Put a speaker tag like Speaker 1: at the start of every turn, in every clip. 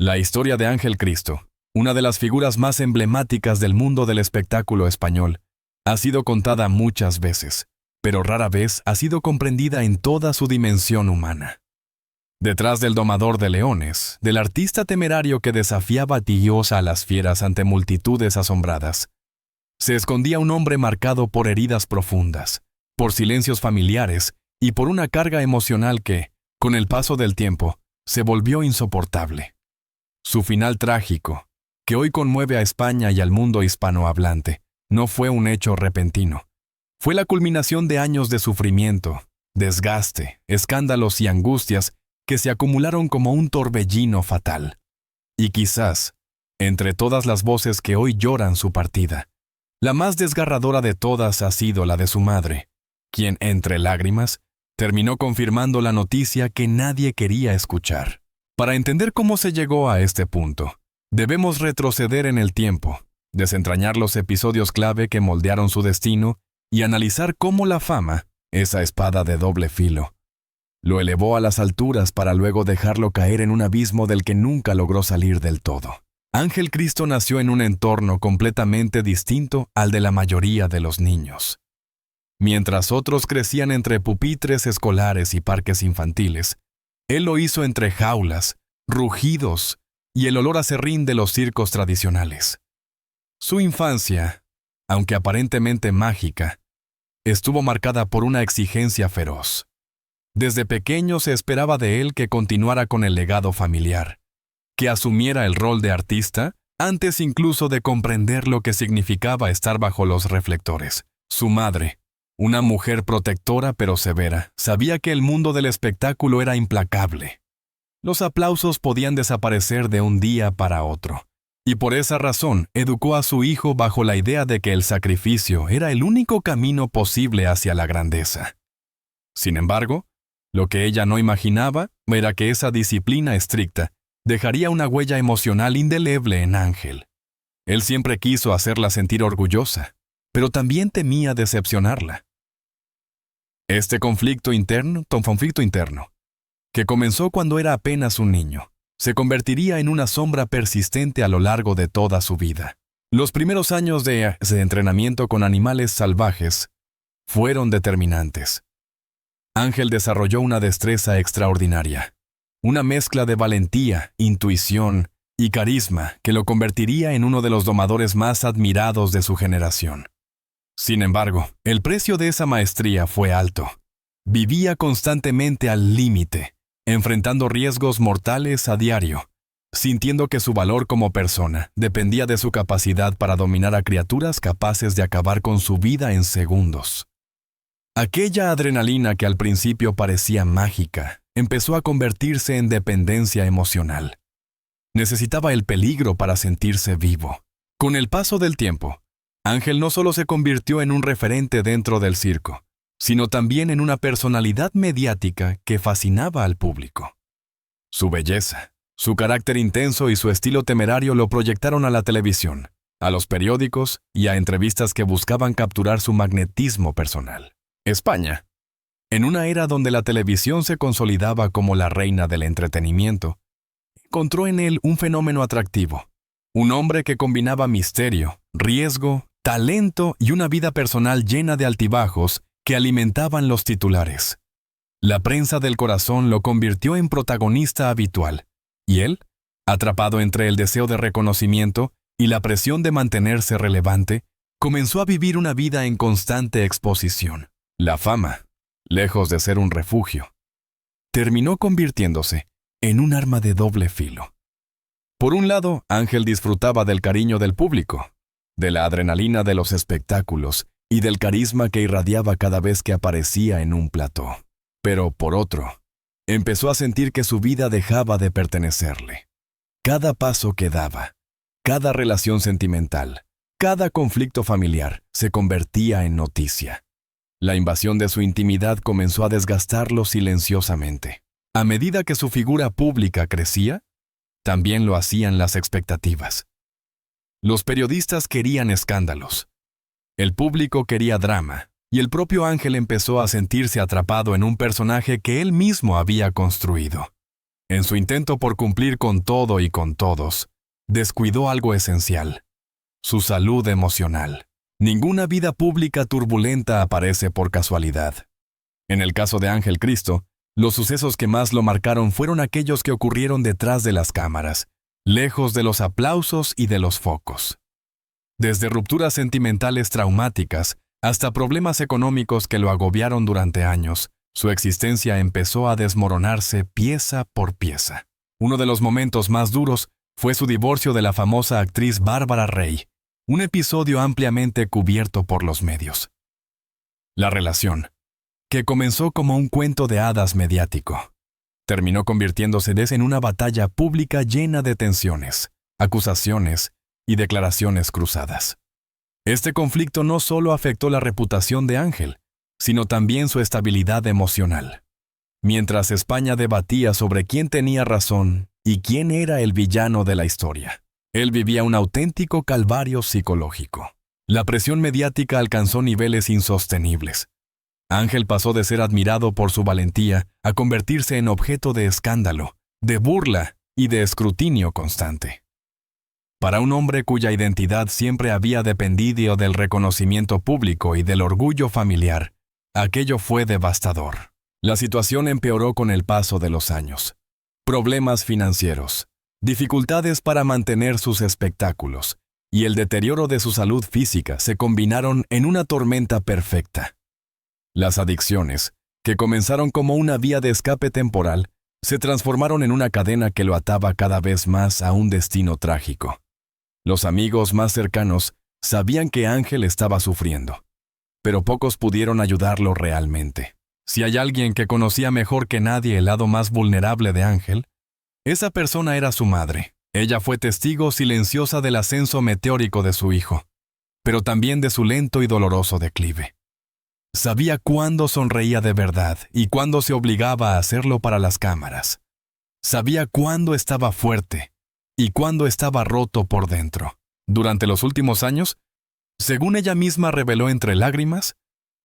Speaker 1: La historia de Ángel Cristo, una de las figuras más emblemáticas del mundo del espectáculo español, ha sido contada muchas veces, pero rara vez ha sido comprendida en toda su dimensión humana. Detrás del domador de leones, del artista temerario que desafiaba a Dios a las fieras ante multitudes asombradas, se escondía un hombre marcado por heridas profundas, por silencios familiares y por una carga emocional que, con el paso del tiempo, se volvió insoportable. Su final trágico, que hoy conmueve a España y al mundo hispanohablante, no fue un hecho repentino. Fue la culminación de años de sufrimiento, desgaste, escándalos y angustias que se acumularon como un torbellino fatal. Y quizás, entre todas las voces que hoy lloran su partida, la más desgarradora de todas ha sido la de su madre, quien, entre lágrimas, terminó confirmando la noticia que nadie quería escuchar. Para entender cómo se llegó a este punto, debemos retroceder en el tiempo, desentrañar los episodios clave que moldearon su destino y analizar cómo la fama, esa espada de doble filo, lo elevó a las alturas para luego dejarlo caer en un abismo del que nunca logró salir del todo. Ángel Cristo nació en un entorno completamente distinto al de la mayoría de los niños. Mientras otros crecían entre pupitres escolares y parques infantiles, él lo hizo entre jaulas, rugidos y el olor aserrín de los circos tradicionales. Su infancia, aunque aparentemente mágica, estuvo marcada por una exigencia feroz. Desde pequeño se esperaba de él que continuara con el legado familiar, que asumiera el rol de artista antes incluso de comprender lo que significaba estar bajo los reflectores. Su madre, una mujer protectora pero severa, sabía que el mundo del espectáculo era implacable. Los aplausos podían desaparecer de un día para otro, y por esa razón educó a su hijo bajo la idea de que el sacrificio era el único camino posible hacia la grandeza. Sin embargo, lo que ella no imaginaba era que esa disciplina estricta dejaría una huella emocional indeleble en Ángel. Él siempre quiso hacerla sentir orgullosa, pero también temía decepcionarla. Este conflicto interno, que comenzó cuando era apenas un niño, se convertiría en una sombra persistente a lo largo de toda su vida. Los primeros años de entrenamiento con animales salvajes fueron determinantes. Ángel desarrolló una destreza extraordinaria, una mezcla de valentía, intuición y carisma que lo convertiría en uno de los domadores más admirados de su generación. Sin embargo, el precio de esa maestría fue alto. Vivía constantemente al límite, enfrentando riesgos mortales a diario, sintiendo que su valor como persona dependía de su capacidad para dominar a criaturas capaces de acabar con su vida en segundos. Aquella adrenalina que al principio parecía mágica, empezó a convertirse en dependencia emocional. Necesitaba el peligro para sentirse vivo. Con el paso del tiempo, Ángel no solo se convirtió en un referente dentro del circo, sino también en una personalidad mediática que fascinaba al público. Su belleza, su carácter intenso y su estilo temerario lo proyectaron a la televisión, a los periódicos y a entrevistas que buscaban capturar su magnetismo personal. España, en una era donde la televisión se consolidaba como la reina del entretenimiento, encontró en él un fenómeno atractivo, un hombre que combinaba misterio, riesgo, talento y una vida personal llena de altibajos que alimentaban los titulares. La prensa del corazón lo convirtió en protagonista habitual, y él, atrapado entre el deseo de reconocimiento y la presión de mantenerse relevante, comenzó a vivir una vida en constante exposición. La fama, lejos de ser un refugio, terminó convirtiéndose en un arma de doble filo. Por un lado, Ángel disfrutaba del cariño del público, de la adrenalina de los espectáculos y del carisma que irradiaba cada vez que aparecía en un plató. Pero, por otro, empezó a sentir que su vida dejaba de pertenecerle. Cada paso que daba, cada relación sentimental, cada conflicto familiar se convertía en noticia. La invasión de su intimidad comenzó a desgastarlo silenciosamente. A medida que su figura pública crecía, también lo hacían las expectativas. Los periodistas querían escándalos. El público quería drama, y el propio Ángel empezó a sentirse atrapado en un personaje que él mismo había construido. En su intento por cumplir con todo y con todos, descuidó algo esencial: su salud emocional. Ninguna vida pública turbulenta aparece por casualidad. En el caso de Ángel Cristo, los sucesos que más lo marcaron fueron aquellos que ocurrieron detrás de las cámaras, lejos de los aplausos y de los focos. Desde rupturas sentimentales traumáticas hasta problemas económicos que lo agobiaron durante años, su existencia empezó a desmoronarse pieza por pieza. Uno de los momentos más duros fue su divorcio de la famosa actriz Bárbara Rey, un episodio ampliamente cubierto por los medios. La relación, que comenzó como un cuento de hadas mediático, terminó convirtiéndose en una batalla pública llena de tensiones, acusaciones y declaraciones cruzadas. Este conflicto no solo afectó la reputación de Ángel, sino también su estabilidad emocional. Mientras España debatía sobre quién tenía razón y quién era el villano de la historia, él vivía un auténtico calvario psicológico. La presión mediática alcanzó niveles insostenibles. Ángel pasó de ser admirado por su valentía a convertirse en objeto de escándalo, de burla y de escrutinio constante. Para un hombre cuya identidad siempre había dependido del reconocimiento público y del orgullo familiar, aquello fue devastador. La situación empeoró con el paso de los años. Problemas financieros, dificultades para mantener sus espectáculos y el deterioro de su salud física se combinaron en una tormenta perfecta. Las adicciones, que comenzaron como una vía de escape temporal, se transformaron en una cadena que lo ataba cada vez más a un destino trágico. Los amigos más cercanos sabían que Ángel estaba sufriendo, pero pocos pudieron ayudarlo realmente. Si hay alguien que conocía mejor que nadie el lado más vulnerable de Ángel, esa persona era su madre. Ella fue testigo silenciosa del ascenso meteórico de su hijo, pero también de su lento y doloroso declive. Sabía cuándo sonreía de verdad y cuándo se obligaba a hacerlo para las cámaras. Sabía cuándo estaba fuerte y cuándo estaba roto por dentro. Durante los últimos años, según ella misma reveló entre lágrimas,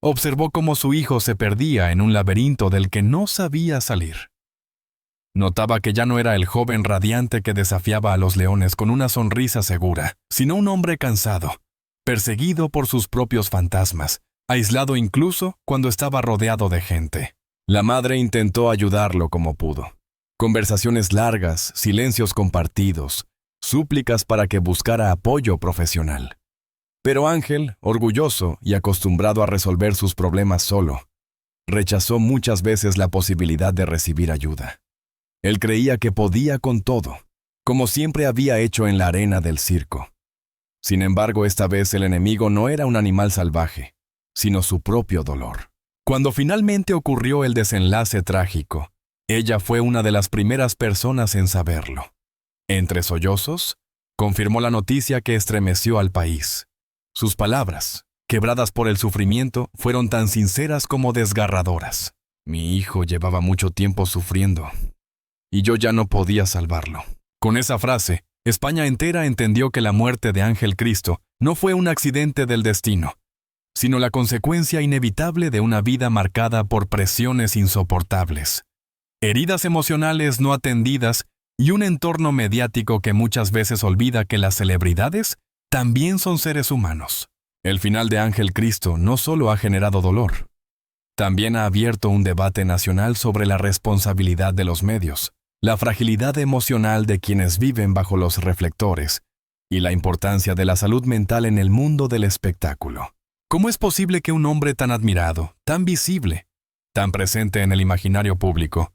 Speaker 1: observó cómo su hijo se perdía en un laberinto del que no sabía salir. Notaba que ya no era el joven radiante que desafiaba a los leones con una sonrisa segura, sino un hombre cansado, perseguido por sus propios fantasmas, aislado incluso cuando estaba rodeado de gente. La madre intentó ayudarlo como pudo. Conversaciones largas, silencios compartidos, súplicas para que buscara apoyo profesional. Pero Ángel, orgulloso y acostumbrado a resolver sus problemas solo, rechazó muchas veces la posibilidad de recibir ayuda. Él creía que podía con todo, como siempre había hecho en la arena del circo. Sin embargo, esta vez el enemigo no era un animal salvaje, sino su propio dolor. Cuando finalmente ocurrió el desenlace trágico, ella fue una de las primeras personas en saberlo. Entre sollozos, confirmó la noticia que estremeció al país. Sus palabras, quebradas por el sufrimiento, fueron tan sinceras como desgarradoras. Mi hijo llevaba mucho tiempo sufriendo, y yo ya no podía salvarlo. Con esa frase, España entera entendió que la muerte de Ángel Cristo no fue un accidente del destino, sino la consecuencia inevitable de una vida marcada por presiones insoportables, heridas emocionales no atendidas y un entorno mediático que muchas veces olvida que las celebridades también son seres humanos. El final de Ángel Cristo no solo ha generado dolor, también ha abierto un debate nacional sobre la responsabilidad de los medios, la fragilidad emocional de quienes viven bajo los reflectores y la importancia de la salud mental en el mundo del espectáculo. ¿Cómo es posible que un hombre tan admirado, tan visible, tan presente en el imaginario público,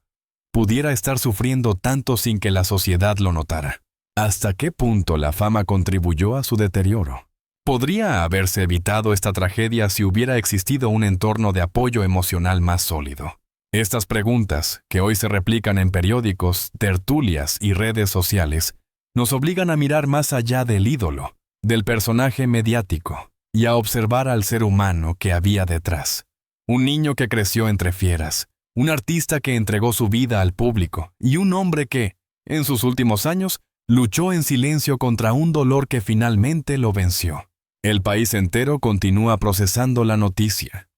Speaker 1: pudiera estar sufriendo tanto sin que la sociedad lo notara? ¿Hasta qué punto la fama contribuyó a su deterioro? ¿Podría haberse evitado esta tragedia si hubiera existido un entorno de apoyo emocional más sólido? Estas preguntas, que hoy se replican en periódicos, tertulias y redes sociales, nos obligan a mirar más allá del ídolo, del personaje mediático, y a observar al ser humano que había detrás. Un niño que creció entre fieras, un artista que entregó su vida al público y un hombre que, en sus últimos años, luchó en silencio contra un dolor que finalmente lo venció. El país entero continúa procesando la noticia,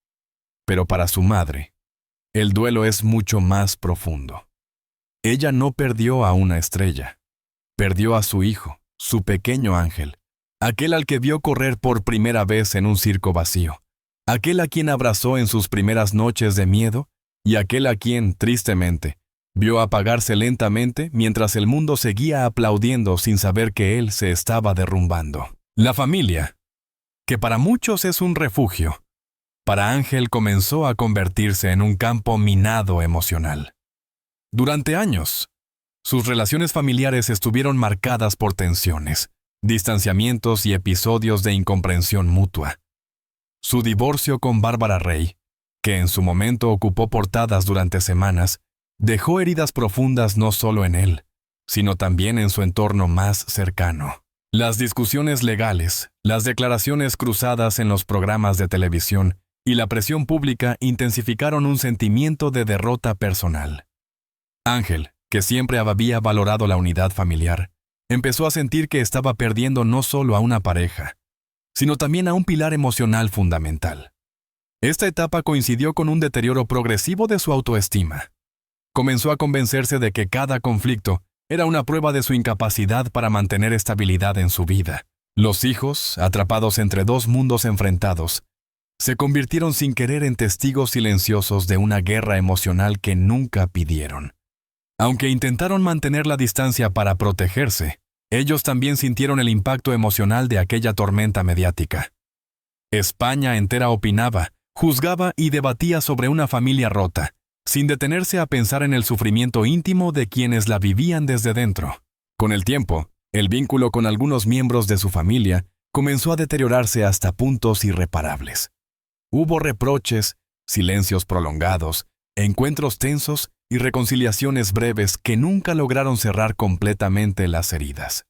Speaker 1: pero para su madre, el duelo es mucho más profundo. Ella no perdió a una estrella. Perdió a su hijo, su pequeño Ángel, aquel al que vio correr por primera vez en un circo vacío, aquel a quien abrazó en sus primeras noches de miedo y aquel a quien, tristemente, vio apagarse lentamente mientras el mundo seguía aplaudiendo sin saber que él se estaba derrumbando. La familia, que para muchos es un refugio, para Ángel comenzó a convertirse en un campo minado emocional. Durante años, sus relaciones familiares estuvieron marcadas por tensiones, distanciamientos y episodios de incomprensión mutua. Su divorcio con Bárbara Rey, que en su momento ocupó portadas durante semanas, dejó heridas profundas no solo en él, sino también en su entorno más cercano. Las discusiones legales, las declaraciones cruzadas en los programas de televisión y la presión pública intensificaron un sentimiento de derrota personal. Ángel, que siempre había valorado la unidad familiar, empezó a sentir que estaba perdiendo no solo a una pareja, sino también a un pilar emocional fundamental. Esta etapa coincidió con un deterioro progresivo de su autoestima. Comenzó a convencerse de que cada conflicto era una prueba de su incapacidad para mantener estabilidad en su vida. Los hijos, atrapados entre dos mundos enfrentados, se convirtieron sin querer en testigos silenciosos de una guerra emocional que nunca pidieron. Aunque intentaron mantener la distancia para protegerse, ellos también sintieron el impacto emocional de aquella tormenta mediática. España entera opinaba, juzgaba y debatía sobre una familia rota, sin detenerse a pensar en el sufrimiento íntimo de quienes la vivían desde dentro. Con el tiempo, el vínculo con algunos miembros de su familia comenzó a deteriorarse hasta puntos irreparables. Hubo reproches, silencios prolongados, encuentros tensos y reconciliaciones breves que nunca lograron cerrar completamente las heridas.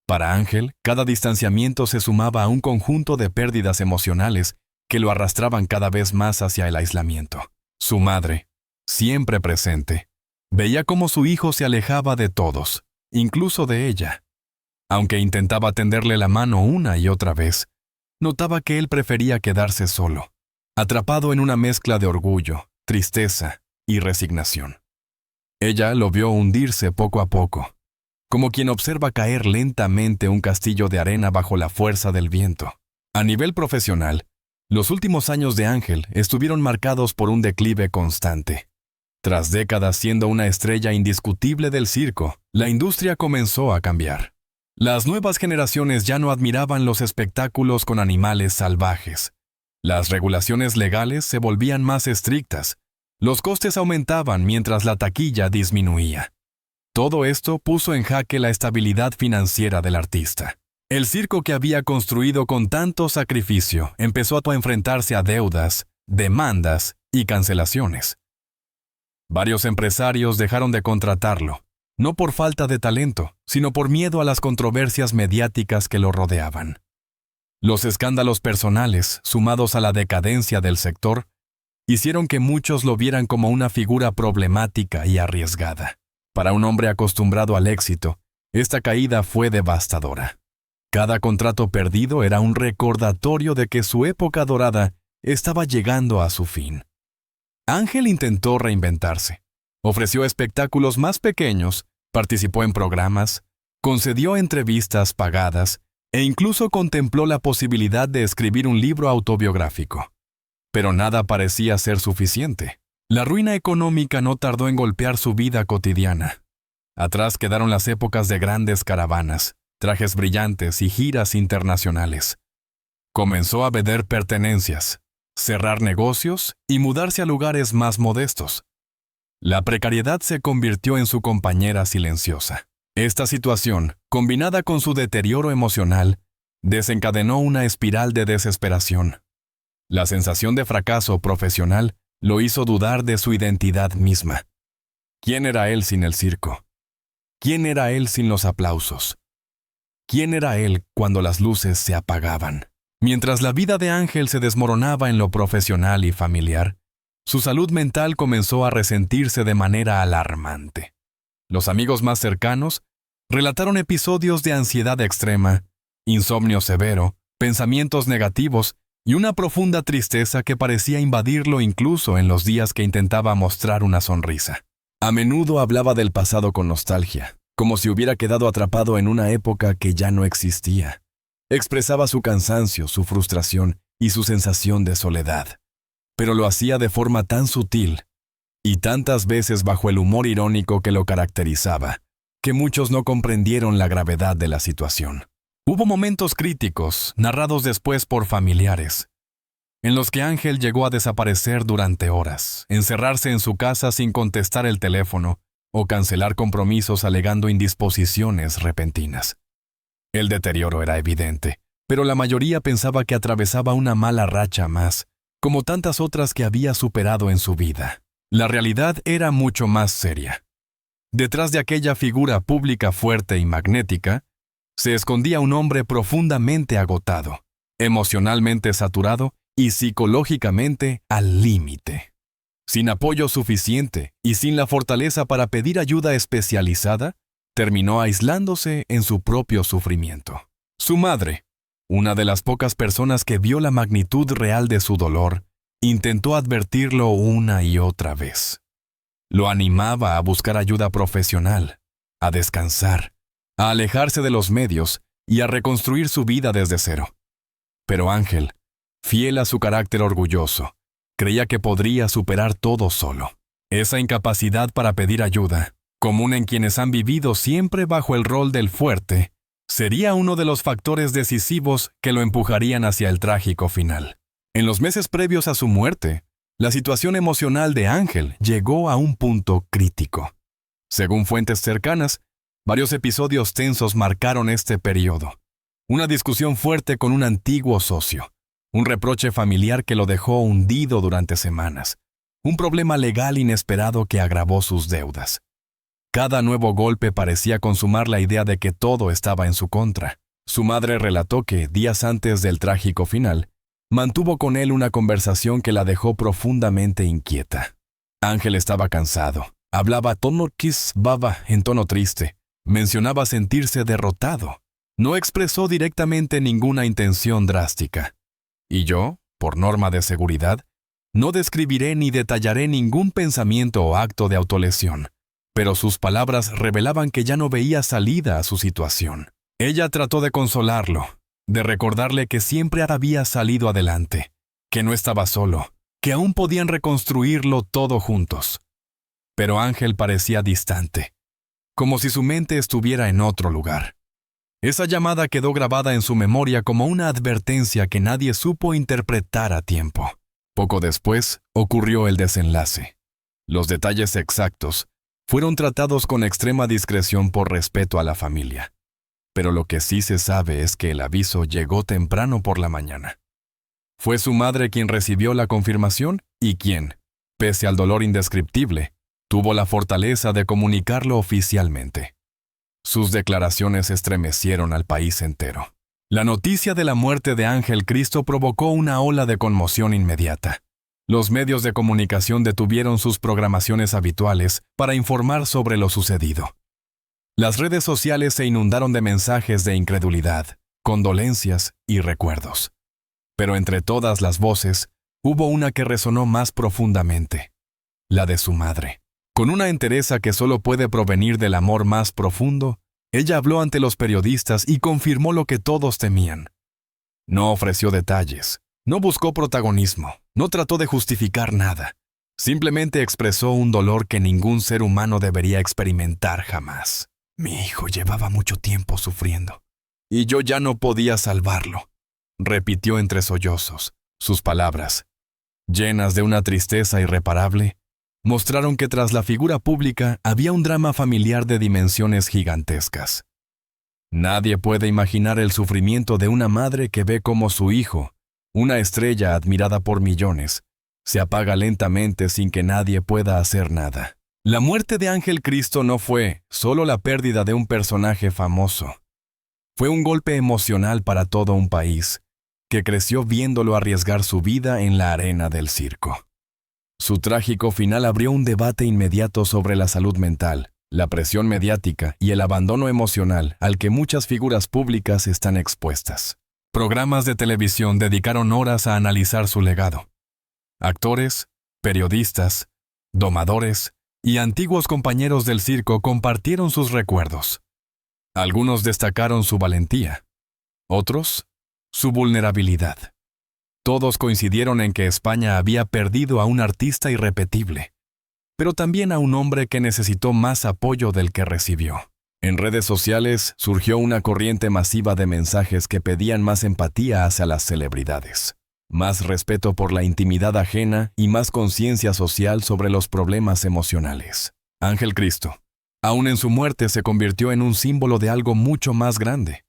Speaker 1: Para Ángel, cada distanciamiento se sumaba a un conjunto de pérdidas emocionales que lo arrastraban cada vez más hacia el aislamiento. Su madre, siempre presente, veía cómo su hijo se alejaba de todos, incluso de ella. Aunque intentaba tenderle la mano una y otra vez, notaba que él prefería quedarse solo, atrapado en una mezcla de orgullo, tristeza y resignación. Ella lo vio hundirse poco a poco, como quien observa caer lentamente un castillo de arena bajo la fuerza del viento. A nivel profesional, los últimos años de Ángel estuvieron marcados por un declive constante. Tras décadas siendo una estrella indiscutible del circo, la industria comenzó a cambiar. Las nuevas generaciones ya no admiraban los espectáculos con animales salvajes. Las regulaciones legales se volvían más estrictas. Los costes aumentaban mientras la taquilla disminuía. Todo esto puso en jaque la estabilidad financiera del artista. El circo que había construido con tanto sacrificio empezó a enfrentarse a deudas, demandas y cancelaciones. Varios empresarios dejaron de contratarlo, no por falta de talento, sino por miedo a las controversias mediáticas que lo rodeaban. Los escándalos personales, sumados a la decadencia del sector, hicieron que muchos lo vieran como una figura problemática y arriesgada. Para un hombre acostumbrado al éxito, esta caída fue devastadora. Cada contrato perdido era un recordatorio de que su época dorada estaba llegando a su fin. Ángel intentó reinventarse. Ofreció espectáculos más pequeños, participó en programas, concedió entrevistas pagadas e incluso contempló la posibilidad de escribir un libro autobiográfico. Pero nada parecía ser suficiente. La ruina económica no tardó en golpear su vida cotidiana. Atrás quedaron las épocas de grandes caravanas, trajes brillantes y giras internacionales. Comenzó a vender pertenencias, cerrar negocios y mudarse a lugares más modestos. La precariedad se convirtió en su compañera silenciosa. Esta situación, combinada con su deterioro emocional, desencadenó una espiral de desesperación. La sensación de fracaso profesional lo hizo dudar de su identidad misma. ¿Quién era él sin el circo? ¿Quién era él sin los aplausos? ¿Quién era él cuando las luces se apagaban? Mientras la vida de Ángel se desmoronaba en lo profesional y familiar, su salud mental comenzó a resentirse de manera alarmante. Los amigos más cercanos relataron episodios de ansiedad extrema, insomnio severo, pensamientos negativos y una profunda tristeza que parecía invadirlo incluso en los días que intentaba mostrar una sonrisa. A menudo hablaba del pasado con nostalgia, como si hubiera quedado atrapado en una época que ya no existía. Expresaba su cansancio, su frustración y su sensación de soledad. Pero lo hacía de forma tan sutil y tantas veces bajo el humor irónico que lo caracterizaba, que muchos no comprendieron la gravedad de la situación. Hubo momentos críticos, narrados después por familiares, en los que Ángel llegó a desaparecer durante horas, encerrarse en su casa sin contestar el teléfono o cancelar compromisos alegando indisposiciones repentinas. El deterioro era evidente, pero la mayoría pensaba que atravesaba una mala racha más, como tantas otras que había superado en su vida. La realidad era mucho más seria. Detrás de aquella figura pública fuerte y magnética, se escondía un hombre profundamente agotado, emocionalmente saturado y psicológicamente al límite. Sin apoyo suficiente y sin la fortaleza para pedir ayuda especializada, terminó aislándose en su propio sufrimiento. Su madre, una de las pocas personas que vio la magnitud real de su dolor, intentó advertirlo una y otra vez. Lo animaba a buscar ayuda profesional, a descansar, a alejarse de los medios y a reconstruir su vida desde cero. Pero Ángel, fiel a su carácter orgulloso, creía que podría superar todo solo. Esa incapacidad para pedir ayuda, común en quienes han vivido siempre bajo el rol del fuerte, sería uno de los factores decisivos que lo empujarían hacia el trágico final. En los meses previos a su muerte, la situación emocional de Ángel llegó a un punto crítico. Según fuentes cercanas, varios episodios tensos marcaron este periodo. Una discusión fuerte con un antiguo socio, un reproche familiar que lo dejó hundido durante semanas, un problema legal inesperado que agravó sus deudas. Cada nuevo golpe parecía consumar la idea de que todo estaba en su contra. Su madre relató que, días antes del trágico final, mantuvo con él una conversación que la dejó profundamente inquieta. Ángel estaba cansado, hablaba baba en tono triste, mencionaba sentirse derrotado. No expresó directamente ninguna intención drástica. Y yo, por norma de seguridad, no describiré ni detallaré ningún pensamiento o acto de autolesión, pero sus palabras revelaban que ya no veía salida a su situación. Ella trató de consolarlo, de recordarle que siempre había salido adelante, que no estaba solo, que aún podían reconstruirlo todo juntos. Pero Ángel parecía distante, como si su mente estuviera en otro lugar. Esa llamada quedó grabada en su memoria como una advertencia que nadie supo interpretar a tiempo. Poco después, ocurrió el desenlace. Los detalles exactos fueron tratados con extrema discreción por respeto a la familia. Pero lo que sí se sabe es que el aviso llegó temprano por la mañana. Fue su madre quien recibió la confirmación y quien, pese al dolor indescriptible, tuvo la fortaleza de comunicarlo oficialmente. Sus declaraciones estremecieron al país entero. La noticia de la muerte de Ángel Cristo provocó una ola de conmoción inmediata. Los medios de comunicación detuvieron sus programaciones habituales para informar sobre lo sucedido. Las redes sociales se inundaron de mensajes de incredulidad, condolencias y recuerdos. Pero entre todas las voces, hubo una que resonó más profundamente, la de su madre. Con una entereza que solo puede provenir del amor más profundo, ella habló ante los periodistas y confirmó lo que todos temían. No ofreció detalles, no buscó protagonismo, no trató de justificar nada. Simplemente expresó un dolor que ningún ser humano debería experimentar jamás. Mi hijo llevaba mucho tiempo sufriendo, y yo ya no podía salvarlo, repitió entre sollozos. Sus palabras, llenas de una tristeza irreparable, mostraron que tras la figura pública había un drama familiar de dimensiones gigantescas. Nadie puede imaginar el sufrimiento de una madre que ve cómo su hijo, una estrella admirada por millones, se apaga lentamente sin que nadie pueda hacer nada. La muerte de Ángel Cristo no fue solo la pérdida de un personaje famoso. Fue un golpe emocional para todo un país, que creció viéndolo arriesgar su vida en la arena del circo. Su trágico final abrió un debate inmediato sobre la salud mental, la presión mediática y el abandono emocional al que muchas figuras públicas están expuestas. Programas de televisión dedicaron horas a analizar su legado. Actores, periodistas, domadores, y antiguos compañeros del circo compartieron sus recuerdos. Algunos destacaron su valentía, otros, su vulnerabilidad. Todos coincidieron en que España había perdido a un artista irrepetible, pero también a un hombre que necesitó más apoyo del que recibió. En redes sociales surgió una corriente masiva de mensajes que pedían más empatía hacia las celebridades, más respeto por la intimidad ajena y más conciencia social sobre los problemas emocionales. Ángel Cristo, aún en su muerte, se convirtió en un símbolo de algo mucho más grande: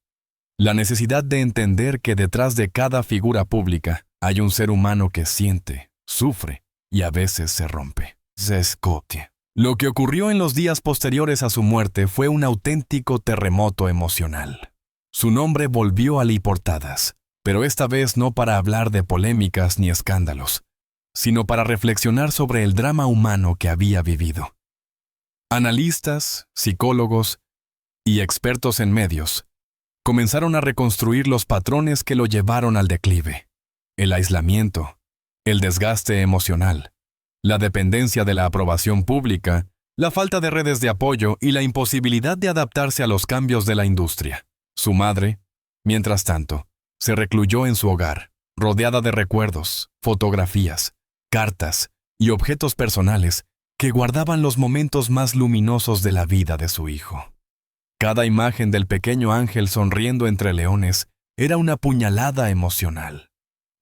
Speaker 1: la necesidad de entender que detrás de cada figura pública hay un ser humano que siente, sufre y a veces se rompe. Lo que ocurrió en los días posteriores a su muerte fue un auténtico terremoto emocional. Su nombre volvió a las portadas, pero esta vez no para hablar de polémicas ni escándalos, sino para reflexionar sobre el drama humano que había vivido. Analistas, psicólogos y expertos en medios comenzaron a reconstruir los patrones que lo llevaron al declive: el aislamiento, el desgaste emocional, la dependencia de la aprobación pública, la falta de redes de apoyo y la imposibilidad de adaptarse a los cambios de la industria. Su madre, mientras tanto, se recluyó en su hogar, rodeada de recuerdos, fotografías, cartas y objetos personales que guardaban los momentos más luminosos de la vida de su hijo. Cada imagen del pequeño ángel sonriendo entre leones era una puñalada emocional.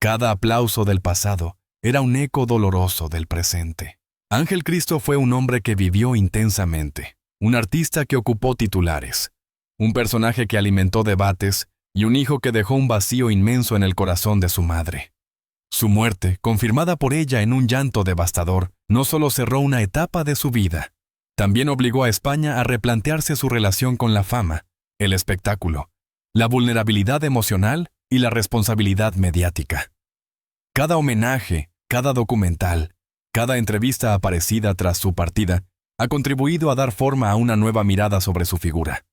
Speaker 1: Cada aplauso del pasado era un eco doloroso del presente. Ángel Cristo fue un hombre que vivió intensamente, un artista que ocupó titulares, un personaje que alimentó debates y un hijo que dejó un vacío inmenso en el corazón de su madre. Su muerte, confirmada por ella en un llanto devastador, no solo cerró una etapa de su vida, también obligó a España a replantearse su relación con la fama, el espectáculo, la vulnerabilidad emocional y la responsabilidad mediática. Cada homenaje, cada documental, cada entrevista aparecida tras su partida ha contribuido a dar forma a una nueva mirada sobre su figura.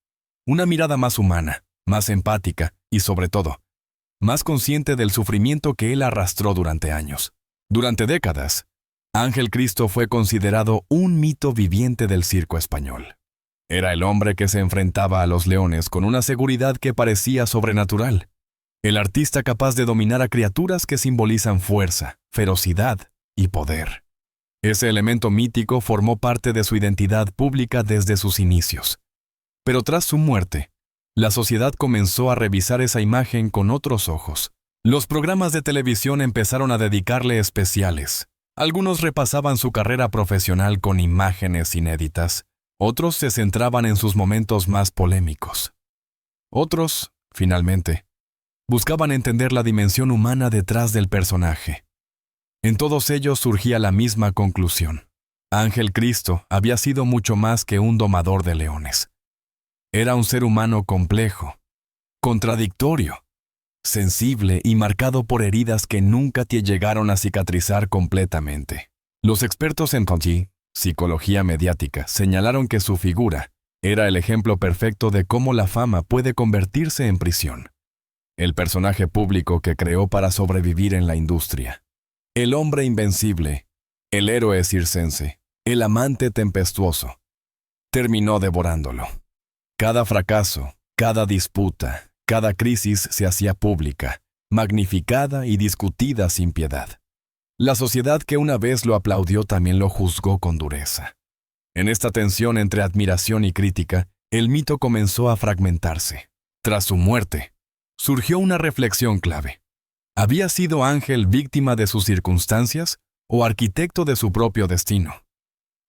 Speaker 1: Una mirada más humana, más empática y, sobre todo, más consciente del sufrimiento que él arrastró durante años. Durante décadas, Ángel Cristo fue considerado un mito viviente del circo español. Era el hombre que se enfrentaba a los leones con una seguridad que parecía sobrenatural. El artista capaz de dominar a criaturas que simbolizan fuerza, ferocidad y poder. Ese elemento mítico formó parte de su identidad pública desde sus inicios. Pero tras su muerte, la sociedad comenzó a revisar esa imagen con otros ojos. Los programas de televisión empezaron a dedicarle especiales. Algunos repasaban su carrera profesional con imágenes inéditas. Otros se centraban en sus momentos más polémicos. Otros, finalmente, buscaban entender la dimensión humana detrás del personaje. En todos ellos surgía la misma conclusión: Ángel Cristo había sido mucho más que un domador de leones. Era un ser humano complejo, contradictorio, sensible y marcado por heridas que nunca te llegaron a cicatrizar completamente. Los expertos en psicología mediática señalaron que su figura era el ejemplo perfecto de cómo la fama puede convertirse en prisión. El personaje público que creó para sobrevivir en la industria. El hombre invencible, el héroe circense, el amante tempestuoso. Terminó devorándolo. Cada fracaso, cada disputa, cada crisis se hacía pública, magnificada y discutida sin piedad. La sociedad que una vez lo aplaudió también lo juzgó con dureza. En esta tensión entre admiración y crítica, el mito comenzó a fragmentarse. Tras su muerte, surgió una reflexión clave. ¿Había sido Ángel víctima de sus circunstancias o arquitecto de su propio destino?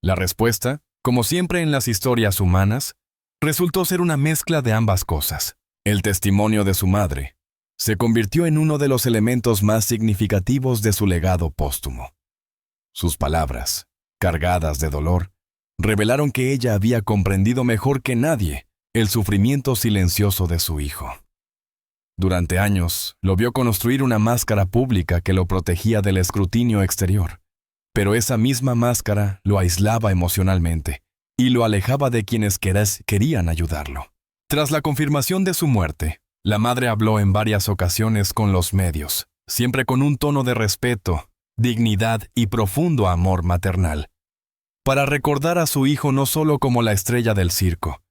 Speaker 1: La respuesta, como siempre en las historias humanas, resultó ser una mezcla de ambas cosas. El testimonio de su madre se convirtió en uno de los elementos más significativos de su legado póstumo. Sus palabras, cargadas de dolor, revelaron que ella había comprendido mejor que nadie el sufrimiento silencioso de su hijo. Durante años, lo vio construir una máscara pública que lo protegía del escrutinio exterior, pero esa misma máscara lo aislaba emocionalmente y lo alejaba de quienes querían ayudarlo. Tras la confirmación de su muerte, la madre habló en varias ocasiones con los medios, siempre con un tono de respeto, dignidad y profundo amor maternal. para recordar a su hijo no solo como la estrella del circo,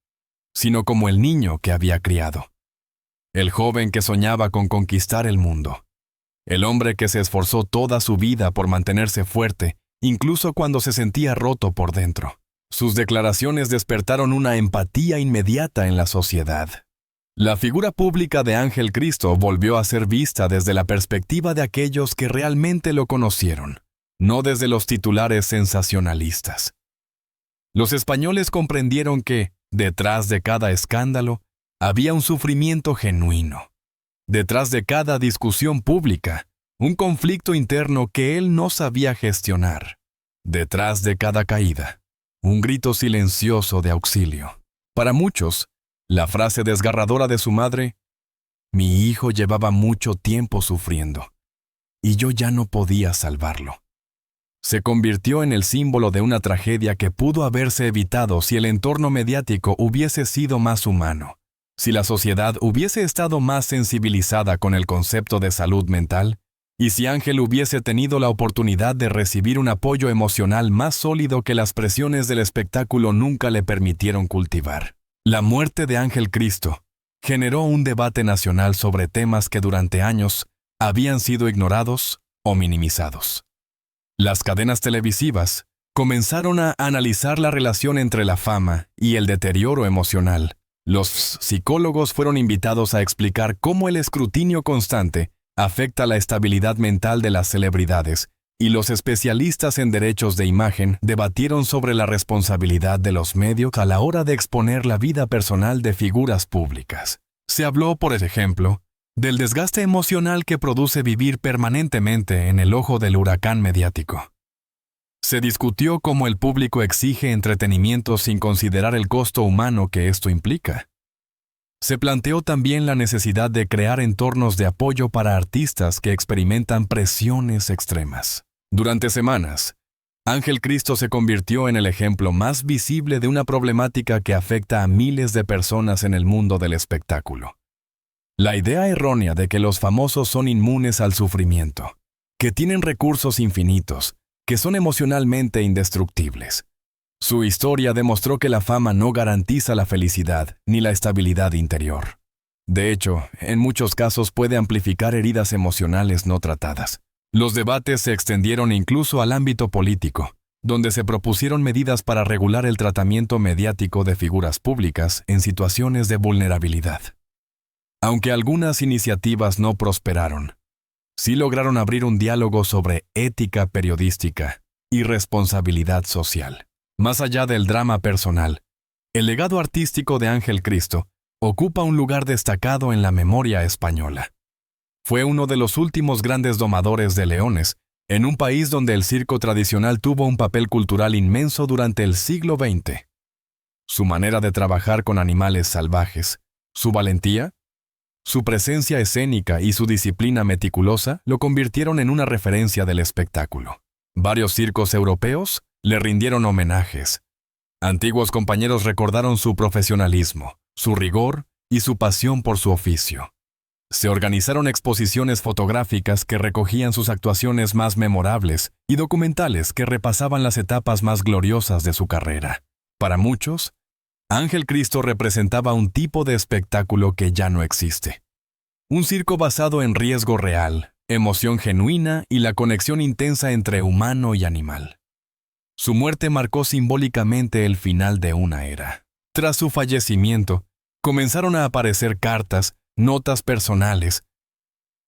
Speaker 1: sino como el niño que había criado. El joven que soñaba con conquistar el mundo. El hombre que se esforzó toda su vida por mantenerse fuerte, incluso cuando se sentía roto por dentro. Sus declaraciones despertaron una empatía inmediata en la sociedad. La figura pública de Ángel Cristo volvió a ser vista desde la perspectiva de aquellos que realmente lo conocieron, no desde los titulares sensacionalistas. Los españoles comprendieron que, detrás de cada escándalo, había un sufrimiento genuino. Detrás de cada discusión pública, un conflicto interno que él no sabía gestionar. Detrás de cada caída, un grito silencioso de auxilio. Para muchos, la frase desgarradora de su madre, «Mi hijo llevaba mucho tiempo sufriendo, y yo ya no podía salvarlo», se convirtió en el símbolo de una tragedia que pudo haberse evitado si el entorno mediático hubiese sido más humano, si la sociedad hubiese estado más sensibilizada con el concepto de salud mental, y si Ángel hubiese tenido la oportunidad de recibir un apoyo emocional más sólido que las presiones del espectáculo nunca le permitieron cultivar. La muerte de Ángel Cristo generó un debate nacional sobre temas que durante años habían sido ignorados o minimizados. Las cadenas televisivas comenzaron a analizar la relación entre la fama y el deterioro emocional. Los psicólogos fueron invitados a explicar cómo el escrutinio constante afecta la estabilidad mental de las celebridades, y los especialistas en derechos de imagen debatieron sobre la responsabilidad de los medios a la hora de exponer la vida personal de figuras públicas. Se habló, por ejemplo, del desgaste emocional que produce vivir permanentemente en el ojo del huracán mediático. Se discutió cómo el público exige entretenimiento sin considerar el costo humano que esto implica. Se planteó también la necesidad de crear entornos de apoyo para artistas que experimentan presiones extremas. Durante semanas, Ángel Cristo se convirtió en el ejemplo más visible de una problemática que afecta a miles de personas en el mundo del espectáculo. La idea errónea de que los famosos son inmunes al sufrimiento, que tienen recursos infinitos, que son emocionalmente indestructibles. Su historia demostró que la fama no garantiza la felicidad ni la estabilidad interior. De hecho, en muchos casos puede amplificar heridas emocionales no tratadas. Los debates se extendieron incluso al ámbito político, donde se propusieron medidas para regular el tratamiento mediático de figuras públicas en situaciones de vulnerabilidad. Aunque algunas iniciativas no prosperaron, sí lograron abrir un diálogo sobre ética periodística y responsabilidad social. Más allá del drama personal, el legado artístico de Ángel Cristo ocupa un lugar destacado en la memoria española. Fue uno de los últimos grandes domadores de leones, en un país donde el circo tradicional tuvo un papel cultural inmenso durante el siglo XX. Su manera de trabajar con animales salvajes, su valentía, su presencia escénica y su disciplina meticulosa lo convirtieron en una referencia del espectáculo. Varios circos europeos le rindieron homenajes. Antiguos compañeros recordaron su profesionalismo, su rigor y su pasión por su oficio. Se organizaron exposiciones fotográficas que recogían sus actuaciones más memorables y documentales que repasaban las etapas más gloriosas de su carrera. Para muchos, Ángel Cristo representaba un tipo de espectáculo que ya no existe. Un circo basado en riesgo real, emoción genuina y la conexión intensa entre humano y animal. Su muerte marcó simbólicamente el final de una era. Tras su fallecimiento, comenzaron a aparecer cartas, notas personales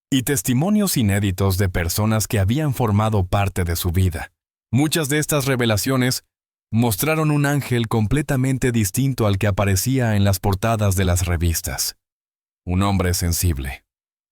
Speaker 1: y testimonios inéditos de personas que habían formado parte de su vida. Muchas de estas revelaciones mostraron un Ángel completamente distinto al que aparecía en las portadas de las revistas. Un hombre sensible,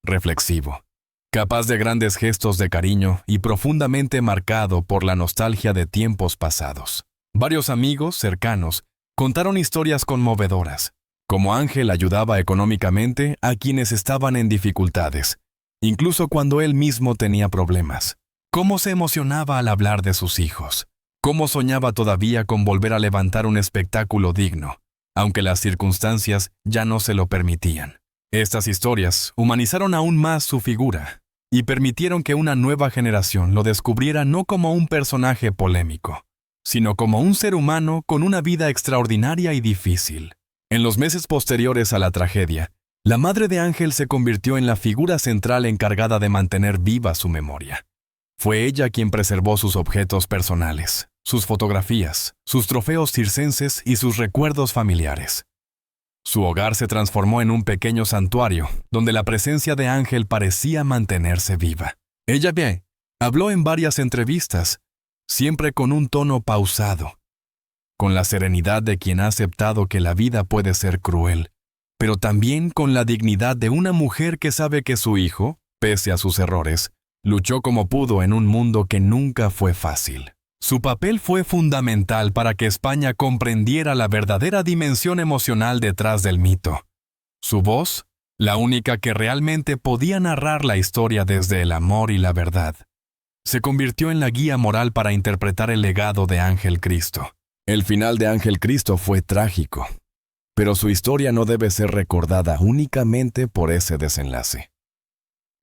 Speaker 1: reflexivo, capaz de grandes gestos de cariño y profundamente marcado por la nostalgia de tiempos pasados. Varios amigos cercanos contaron historias conmovedoras, cómo Ángel ayudaba económicamente a quienes estaban en dificultades, incluso cuando él mismo tenía problemas. Cómo se emocionaba al hablar de sus hijos. Cómo soñaba todavía con volver a levantar un espectáculo digno, aunque las circunstancias ya no se lo permitían. Estas historias humanizaron aún más su figura y permitieron que una nueva generación lo descubriera no como un personaje polémico, sino como un ser humano con una vida extraordinaria y difícil. En los meses posteriores a la tragedia, la madre de Ángel se convirtió en la figura central encargada de mantener viva su memoria. Fue ella quien preservó sus objetos personales, sus fotografías, sus trofeos circenses y sus recuerdos familiares. Su hogar se transformó en un pequeño santuario, donde la presencia de Ángel parecía mantenerse viva. Ella habló en varias entrevistas, siempre con un tono pausado, con la serenidad de quien ha aceptado que la vida puede ser cruel, pero también con la dignidad de una mujer que sabe que su hijo, pese a sus errores, luchó como pudo en un mundo que nunca fue fácil. Su papel fue fundamental para que España comprendiera la verdadera dimensión emocional detrás del mito. Su voz, la única que realmente podía narrar la historia desde el amor y la verdad, se convirtió en la guía moral para interpretar el legado de Ángel Cristo. El final de Ángel Cristo fue trágico, pero su historia no debe ser recordada únicamente por ese desenlace.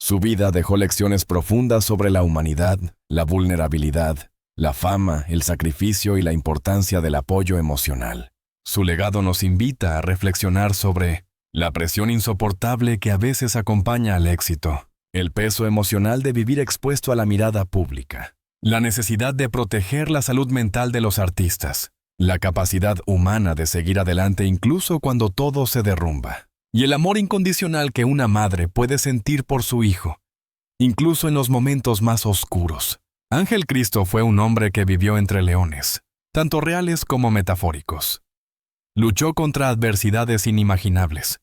Speaker 1: Su vida dejó lecciones profundas sobre la humanidad, la vulnerabilidad, la fama, el sacrificio y la importancia del apoyo emocional. Su legado nos invita a reflexionar sobre la presión insoportable que a veces acompaña al éxito, el peso emocional de vivir expuesto a la mirada pública, la necesidad de proteger la salud mental de los artistas, la capacidad humana de seguir adelante incluso cuando todo se derrumba, y el amor incondicional que una madre puede sentir por su hijo, incluso en los momentos más oscuros. Ángel Cristo fue un hombre que vivió entre leones, tanto reales como metafóricos. Luchó contra adversidades inimaginables.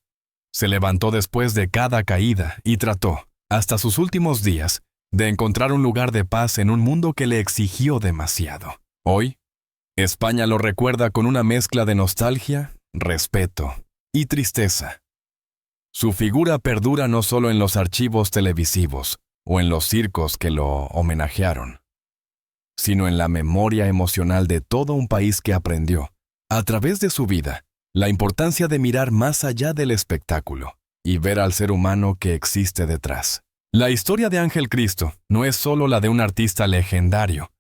Speaker 1: Se levantó después de cada caída y trató, hasta sus últimos días, de encontrar un lugar de paz en un mundo que le exigió demasiado. Hoy, España lo recuerda con una mezcla de nostalgia, respeto y tristeza. Su figura perdura no solo en los archivos televisivos o en los circos que lo homenajearon, sino en la memoria emocional de todo un país que aprendió, a través de su vida, la importancia de mirar más allá del espectáculo y ver al ser humano que existe detrás. La historia de Ángel Cristo no es solo la de un artista legendario,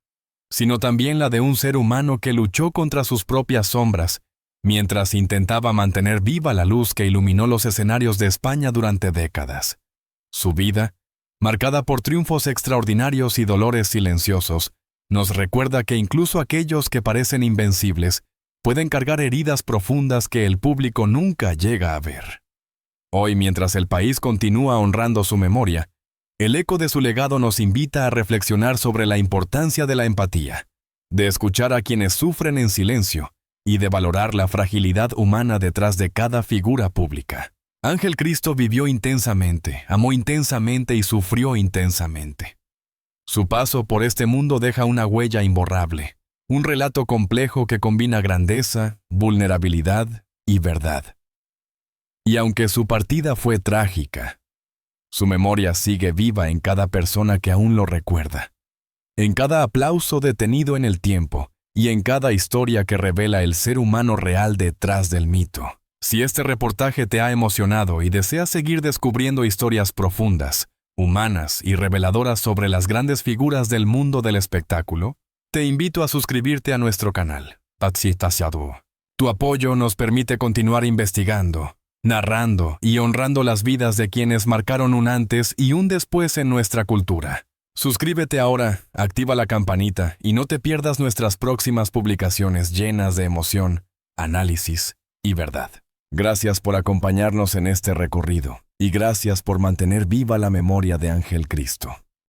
Speaker 1: sino también la de un ser humano que luchó contra sus propias sombras, mientras intentaba mantener viva la luz que iluminó los escenarios de España durante décadas. Su vida, marcada por triunfos extraordinarios y dolores silenciosos, nos recuerda que incluso aquellos que parecen invencibles pueden cargar heridas profundas que el público nunca llega a ver. Hoy, mientras el país continúa honrando su memoria, el eco de su legado nos invita a reflexionar sobre la importancia de la empatía, de escuchar a quienes sufren en silencio y de valorar la fragilidad humana detrás de cada figura pública. Ángel Cristo vivió intensamente, amó intensamente y sufrió intensamente. Su paso por este mundo deja una huella imborrable, un relato complejo que combina grandeza, vulnerabilidad y verdad. Y aunque su partida fue trágica, su memoria sigue viva en cada persona que aún lo recuerda, en cada aplauso detenido en el tiempo y en cada historia que revela el ser humano real detrás del mito. Si este reportaje te ha emocionado y deseas seguir descubriendo historias profundas, humanas y reveladoras sobre las grandes figuras del mundo del espectáculo, te invito a suscribirte a nuestro canal, Patsitasiadu. Tu apoyo nos permite continuar investigando, narrando y honrando las vidas de quienes marcaron un antes y un después en nuestra cultura. Suscríbete ahora, activa la campanita y no te pierdas nuestras próximas publicaciones llenas de emoción, análisis y verdad. Gracias por acompañarnos en este recorrido y gracias por mantener viva la memoria de Ángel Cristo.